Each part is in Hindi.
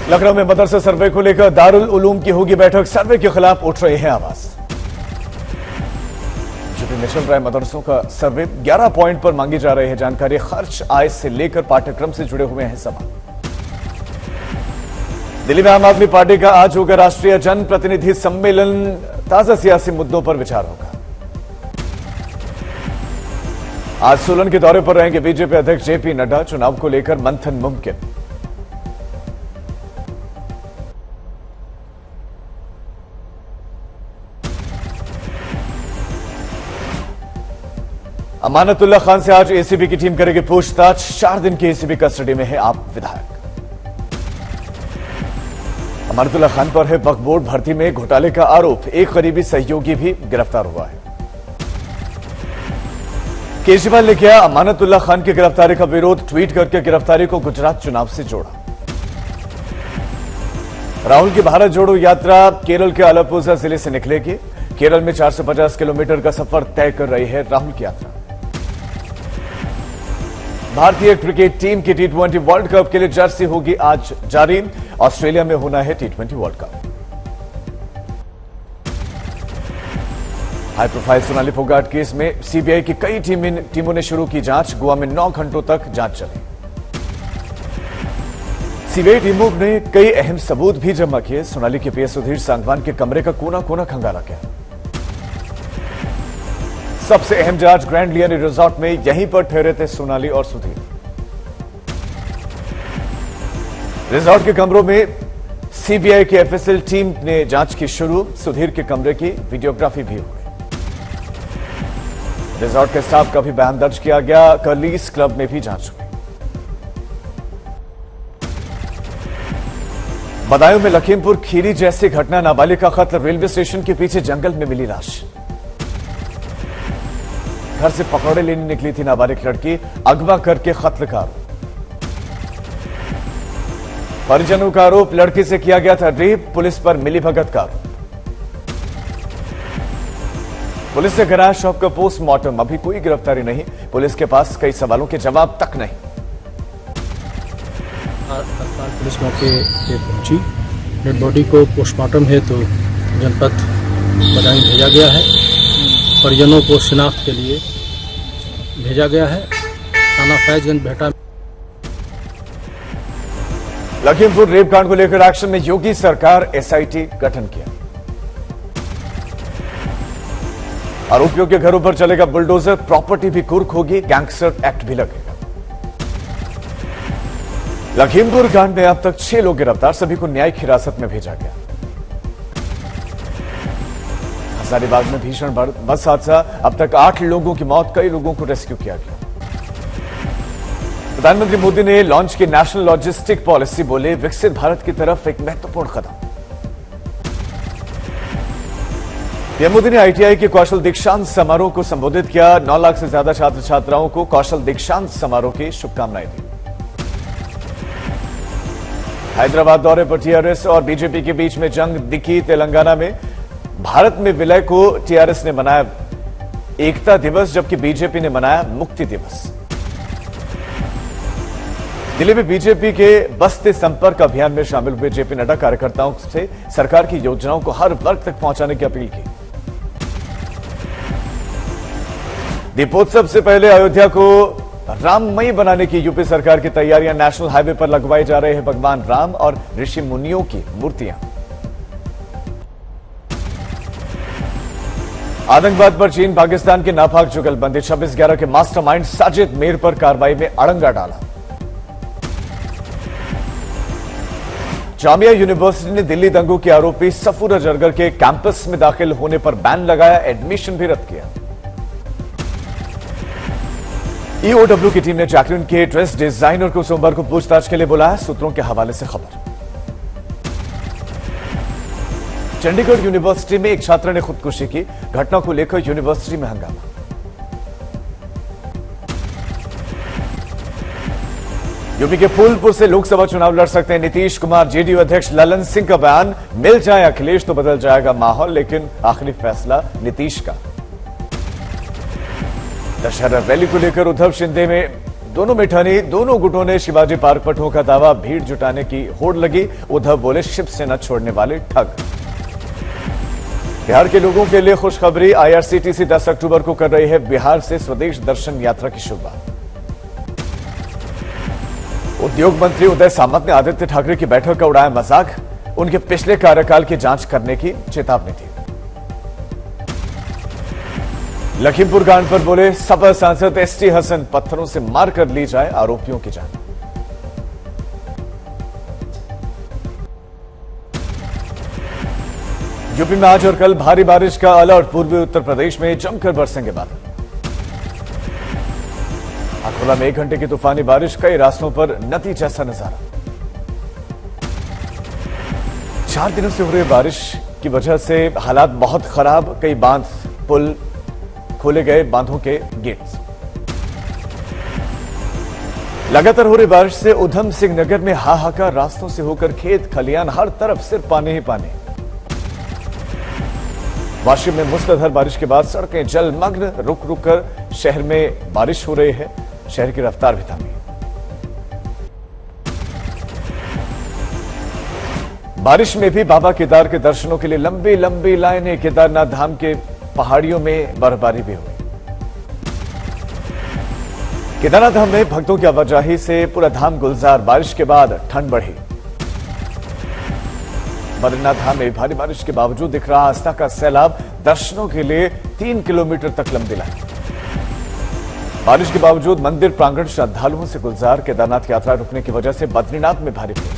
लखनऊ में मदरसा सर्वे को लेकर दारुल उलूम की होगी बैठक। सर्वे के खिलाफ उठ रहे हैं आवाज। यूपी में चल रहा है मदरसों का सर्वे। 11 पॉइंट पर मांगी जा रही है जानकारी। खर्च, आय से लेकर पाठ्यक्रम से जुड़े हुए हैं सवाल। दिल्ली में आम आदमी पार्टी का आज होगा राष्ट्रीय जन प्रतिनिधि सम्मेलन। ताजा सियासी मुद्दों पर विचार होगा। आज सोलन के दौरे पर रहेंगे बीजेपी अध्यक्ष जेपी नड्डा। चुनाव को लेकर मंथन मुमकिन। अमानतुल्लाह खान से आज एसीबी की टीम करेगी पूछताछ। 4 दिन की एसीबी कस्टडी में है आप विधायक। अमानतुल्लाह खान पर है वक्फ बोर्ड भर्ती में घोटाले का आरोप। एक करीबी सहयोगी भी गिरफ्तार हुआ है। केजरीवाल ने किया अमानतुल्लाह खान की गिरफ्तारी का विरोध। ट्वीट करके गिरफ्तारी को गुजरात चुनाव से जोड़ा। राहुल की भारत जोड़ो यात्रा केरल के आलपुझा जिले से निकलेगी। केरल में 450 किलोमीटर का सफर तय कर रही है राहुल की यात्रा। भारतीय क्रिकेट टीम की T20 वर्ल्ड कप के लिए जर्सी होगी आज जारी। ऑस्ट्रेलिया में होना है T20 world cup. High profile Sonali Phogat case में सीबीआई की कई टीमों ने शुरू की जांच। गोवा में 9 घंटों तक जांच चली। सीबीआई टीमों ने कई अहम सबूत भी जमा किए। सोनाली के पीएस सुधीर सांगवान के कमरे का कोना कोना खंगाला गया। सबसे अहम जांच ग्रैंड लियनी रिजॉर्ट में। यहीं पर ठहरे थे सोनाली और सुधीर। रिजॉर्ट के कमरों में सीबीआई की एफएसएल टीम ने जांच की शुरू। सुधीर के कमरे की वीडियोग्राफी भी हुई। रिजॉर्ट के स्टाफ का भी बयान दर्ज किया गया। कर्लीज क्लब में भी जांच हुई। बदायूं में लखीमपुर खीरी जैसी घटना। नाबालिग का कत्ल। रेलवे स्टेशन के पीछे जंगल में मिली लाश। घर से पकौड़े लेने निकली थी नाबालिग लड़की। अगवा करके कत्ल का आरोप। परिजनों का आरोप लड़की से किया गया था रेप। पुलिस पर मिलीभगत का आरोप। पुलिस ने कराया शव का पोस्टमार्टम। अभी कोई गिरफ्तारी नहीं। पुलिस के पास कई सवालों के जवाब तक नहीं। तत्काल पुलिस मौके पे पहुंची। डेड बॉडी को पोस्टमार्टम हेतु जनपद बदायूं भेजा गया है। परिजनों को शिनाख्त के लिए भेजा गया है। थाना फैजगंज भेटा। लखीमपुर रेप कांड को लेकर एक्शन में योगी सरकार। एसआईटी गठन किया। आरोपियों के घरों पर चलेगा बुलडोजर। प्रॉपर्टी भी कुर्क होगी। गैंगस्टर एक्ट भी लगेगा। लखीमपुर कांड में अब तक 6 लोग गिरफ्तार। सभी को न्यायिक हिरासत में भेजा गया। हजारीबाग में भीषण बस हादसा। अब तक 8 लोगों की मौत। कई लोगों को रेस्क्यू किया गया। प्रधानमंत्री मोदी ने लॉन्च की नेशनल लॉजिस्टिक पॉलिसी। बोले विकसित भारत की तरफ एक महत्वपूर्ण कदम। पीएम मोदी ने आईटीआई के कौशल दीक्षांत समारोह को संबोधित किया। 9 लाख से ज्यादा छात्र छात्राओं को कौशल दीक्षांत समारोह की शुभकामनाएं दी। हैदराबाद दौरे पर टीआरएस और बीजेपी के बीच में जंग दिखी। तेलंगाना में भारत में विलय को टीआरएस ने मनाया एकता दिवस, जबकि बीजेपी ने मनाया मुक्ति दिवस। दिल्ली में बीजेपी के बस्ते संपर्क अभियान में शामिल हुए जेपी नड्डा कार्यकर्ताओं से सरकार की योजनाओं को हर वर्ग तक पहुंचाने की अपील की। दीपोत्सव से पहले अयोध्या को राममयी बनाने की यूपी सरकार की तैयारियां। नेशनल हाईवे पर लगवाई जा रहे हैं भगवान राम और ऋषि मुनियों की मूर्तियां। आतंकवाद पर चीन पाकिस्तान की नापाक जुगलबंदी। 26/11 के मास्टरमाइंड साजिद मीर पर कार्रवाई में अड़ंगा डाला। जामिया यूनिवर्सिटी ने दिल्ली दंगों के आरोपी सफूर अजरगर के कैंपस में दाखिल होने पर बैन लगाया। एडमिशन भी रद्द किया। ईओडब्ल्यू की टीम ने जैकलिन के ड्रेस डिजाइनर को सोमवार को पूछताछ के लिए बुलाया। सूत्रों के हवाले से खबर। चंडीगढ़ यूनिवर्सिटी में एक छात्र ने खुदकुशी की। घटना को लेकर यूनिवर्सिटी में हंगामा। यूपी के फूलपुर से लोकसभा चुनाव लड़ सकते हैं नीतीश कुमार। जेडीयू अध्यक्ष ललन सिंह का बयान। मिल जाए अखिलेश तो बदल जाएगा माहौल, लेकिन आखिरी फैसला नीतीश का। दशहरा रैली को लेकर उद्धव शिंदे में दोनों में ठनी, दोनों गुटों ने शिवाजी पार्क पर ठोका दावा, भीड़ जुटाने की होड़ लगी। उद्धव बोले शिवसेना छोड़ने वाले ठग। बिहार के लोगों के लिए खुशखबरी, आईआरसीटीसी 10 अक्टूबर को कर रही है बिहार से स्वदेश दर्शन यात्रा की शुरुआत। उद्योग मंत्री उदय सामंत ने आदित्य ठाकरे की बैठक का उड़ाया मजाक, उनके पिछले कार्यकाल की जांच करने की चेतावनी दी। लखीमपुर कांड पर बोले सपा सांसद एसटी हसन, पत्थरों से मारकर ली जाए आरोपियों की जान। यूपी में आज और कल भारी बारिश का अलर्ट, पूर्वी उत्तर प्रदेश में जमकर बरसेंगे बादल। अकोला में 1 घंटे की तूफानी बारिश, कई रास्तों पर नदी जैसा नजारा। 4 दिनों से हो रही बारिश की वजह से हालात बहुत खराब, कई बांध पुल खोले गए, बांधों के गेट्स। लगातार हो रही बारिश से उधम सिंह नगर में हाहाकार, रास्तों से होकर खेत खलियान, हर तरफ सिर्फ पानी ही पानी। वाशी में मूसलाधार बारिश के बाद सड़कें जलमग्न, रुक रुक कर शहर में बारिश हो रही है, शहर की रफ्तार भी थमी। बारिश में भी बाबा केदार के दर्शनों के लिए लंबी लंबी लाइनें, केदारनाथ धाम के पहाड़ियों में बर्फबारी भी हुई। केदारनाथ धाम में भक्तों की आवाजाही से पूरा धाम गुलजार, बारिश के बाद ठंड बढ़ी। बद्रीनाथ धाम में भारी बारिश के बावजूद दिख रहा आस्था का सैलाब, दर्शनों के लिए 3 किलोमीटर तक लंबी लाइन। बारिश के बावजूद मंदिर प्रांगण श्रद्धालुओं से गुलजार, केदारनाथ यात्रा रुकने की वजह से बद्रीनाथ में भारी भीड़।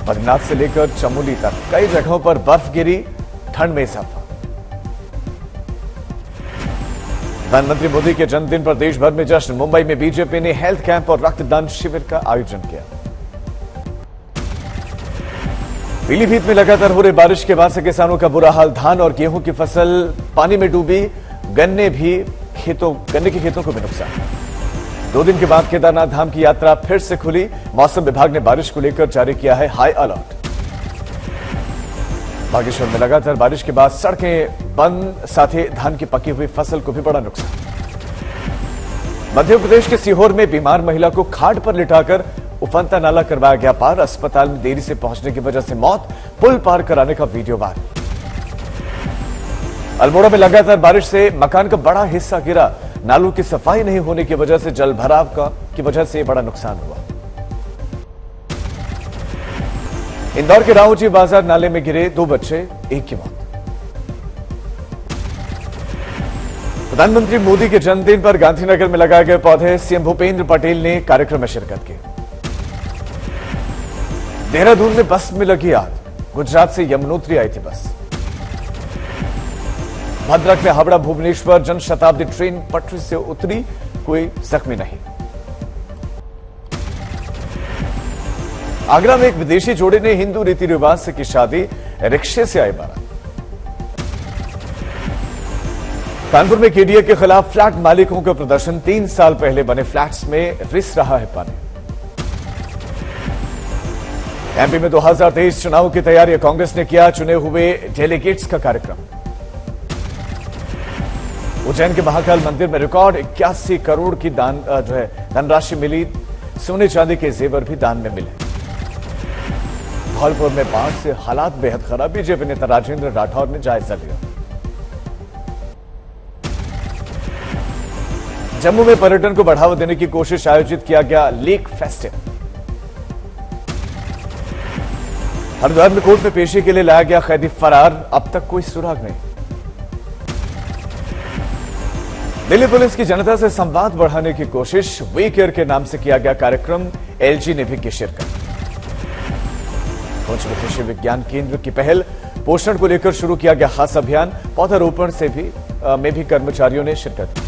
बद्रीनाथ से लेकर चमोली तक कई जगहों पर बर्फ गिरी, ठंड में इजाफा। प्रधानमंत्री मोदी के जन्मदिन पर देश भर में जश्न, मुंबई में बीजेपी ने हेल्थ कैंप और रक्तदान शिविर का आयोजन किया। पीलीभीत में लगातार हो रही बारिश के बाद से किसानों का बुरा हाल, धान और गेहूं की फसल पानी में डूबी, गन्ने के खेतों को भी नुकसान। 2 दिन के बाद केदारनाथ धाम की यात्रा फिर से खुली, मौसम विभाग ने बारिश को लेकर जारी किया है हाई अलर्ट। बागेश्वर में लगातार बारिश के बाद सड़कें बंद, साथ ही धान की पकी हुई फसल को भी बड़ा नुकसान। मध्य प्रदेश के सीहोर में बीमार महिला को खाट पर लिटाकर उफनता नाला करवाया गया पार, अस्पताल में देरी से पहुंचने की वजह से मौत, पुल पार कराने का वीडियो वायरल। अल्मोड़ा में लगातार बारिश से मकान का बड़ा हिस्सा गिरा, नालों की सफाई नहीं होने की वजह से जल भराव की वजह से बड़ा नुकसान हुआ। इंदौर के राऊजी बाजार नाले में गिरे 2 बच्चे, एक की मौत। प्रधानमंत्री मोदी के जन्मदिन पर गांधीनगर में लगाए गए पौधे, सीएम भूपेंद्र पटेल ने कार्यक्रम में शिरकत की। देहरादून में बस में लगी आग, गुजरात से यमुनोत्री आई थी बस। भद्रक में हावड़ा भुवनेश्वर जनशताब्दी ट्रेन पटरी से उतरी, कोई जख्मी नहीं। आगरा में एक विदेशी जोड़े ने हिंदू रीति रिवाज से की शादी, रिक्शे से आई बारात। कानपुर में केडीए के खिलाफ फ्लैट मालिकों का प्रदर्शन, 3 साल पहले बने फ्लैट्स में रिस रहा है पानी। एमपी में 2023 चुनाव की तैयारी, कांग्रेस ने किया चुने हुए डेलीगेट्स का कार्यक्रम। उज्जैन के महाकाल मंदिर में रिकॉर्ड 81 करोड़ की धनराशि मिली, सोने चांदी के जेवर भी दान में मिले। धौलपुर में बाढ़ से हालात बेहद खराब, बीजेपी नेता राजेंद्र राठौर ने जायजा लिया। जम्मू में पर्यटन को बढ़ावा देने की कोशिश, आयोजित किया गया लेक फेस्टिवल। हरिद्वार में कोर्ट में पेशी के लिए लाया गया कैदी फरार, अब तक कोई सुराग नहीं। दिल्ली पुलिस की जनता से संवाद बढ़ाने की कोशिश, वी केयर के नाम से किया गया कार्यक्रम, एलजी ने भी की शिरकत। पुंछ में कृषि विज्ञान केंद्र की पहल, पोषण को लेकर शुरू किया गया खास अभियान, पौधारोपण में भी कर्मचारियों ने शिरकत की।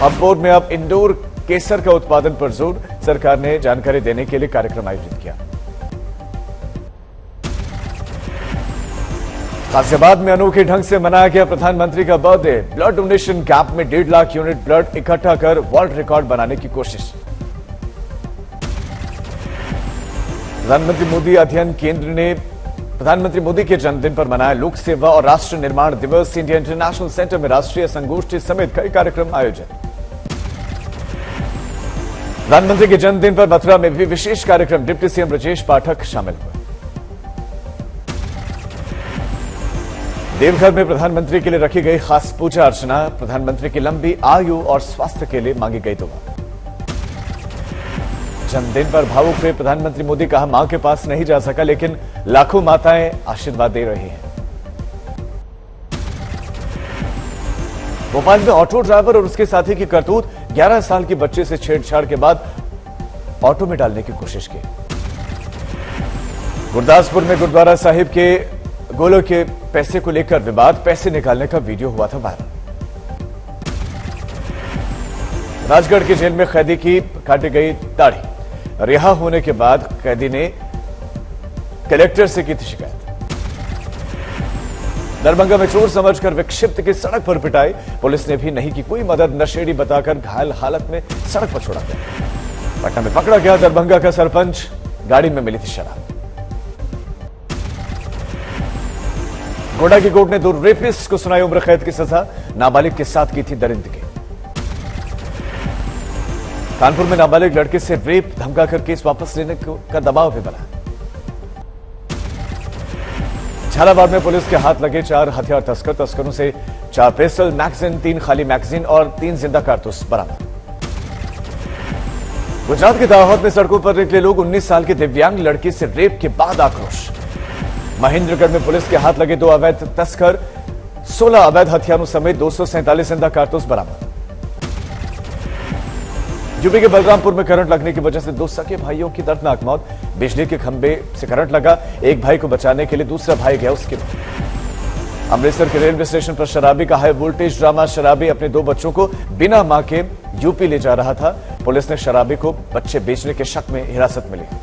हम्पोर में अब इंडोर केसर का उत्पादन पर जोर, सरकार ने जानकारी देने के लिए कार्यक्रम आयोजित किया। गाजियाबाद में अनोखे ढंग से मनाया गया प्रधानमंत्री का बर्थडे, ब्लड डोनेशन कैंप में 1.5 लाख यूनिट ब्लड इकट्ठा कर वर्ल्ड रिकॉर्ड बनाने की कोशिश। प्रधानमंत्री मोदी अध्ययन केंद्र ने प्रधानमंत्री मोदी के जन्मदिन पर मनाया लोक सेवा और राष्ट्र निर्माण दिवस, इंडिया इंटरनेशनल सेंटर में राष्ट्रीय संगोष्ठी समेत कई कार्यक्रम आयोजित। प्रधानमंत्री के जन्मदिन पर मथुरा में भी विशेष कार्यक्रम, डिप्टी सीएम ब्रजेश पाठक शामिल हुए। देवघर में प्रधानमंत्री के लिए रखी गई खास पूजा अर्चना, प्रधानमंत्री की लंबी आयु और स्वास्थ्य के लिए मांगी गई दुआ। जन्मदिन पर भावुक हुए प्रधानमंत्री मोदी, कहा मां के पास नहीं जा सका लेकिन लाखों माताएं आशीर्वाद दे रही हैं। भोपाल में ऑटो ड्राइवर और उसके साथी की करतूत, 11 साल की बच्चे से छेड़छाड़ के बाद ऑटो में डालने की कोशिश की। गुरदासपुर में गुरुद्वारा साहिब के गोलों के पैसे को लेकर विवाद, पैसे निकालने का वीडियो हुआ था वायरल। राजगढ़ की जेल में कैदी की काटी गई दाढ़ी, रिहा होने के बाद कैदी ने कलेक्टर से की थी शिकायत। दरभंगा में चोर समझकर विक्षिप्त की सड़क पर पिटाई, पुलिस ने भी नहीं की कोई मदद, नशेड़ी बताकर घायल हालत में सड़क पर छोड़ा गया। पटना में पकड़ा गया दरभंगा का सरपंच, गाड़ी में मिली थी शराब। गोड्डा की कोर्ट ने 2 रेपिस्ट को सुनाई उम्र कैद की सजा, नाबालिग के साथ की थी दरिंदगी। कानपुर में नाबालिग लड़के से रेप धमकाकर केस वापस लेने का दबाव भी बना। झालावाड़ में पुलिस के हाथ लगे 4 हथियार तस्करों से 4 पिस्टल, मैगजीन, 3 खाली मैगजीन और 3 जिंदा कारतूस बरामद। गुजरात के दाहोद में सड़कों पर निकले लोग, 19 साल के दिव्यांग लड़की से रेप के बाद आक्रोश। महेंद्रगढ़ में पुलिस के हाथ लगे 2 अवैध तस्कर, 16 अवैध हथियारों समेत 247 जिंदा कारतूस बरामद। यूपी के बलरामपुर में करंट लगने की वजह से 2 सगे भाइयों की दर्दनाक मौत, बिजली के खंभे से करंट लगा, एक भाई को बचाने के लिए दूसरा भाई गया उसके बाद। अमृतसर के रेलवे स्टेशन पर शराबी का हाई वोल्टेज ड्रामा, शराबी अपने 2 बच्चों को बिना मां के यूपी ले जा रहा था, पुलिस ने शराबी को बच्चे बेचने के शक में हिरासत में लिया।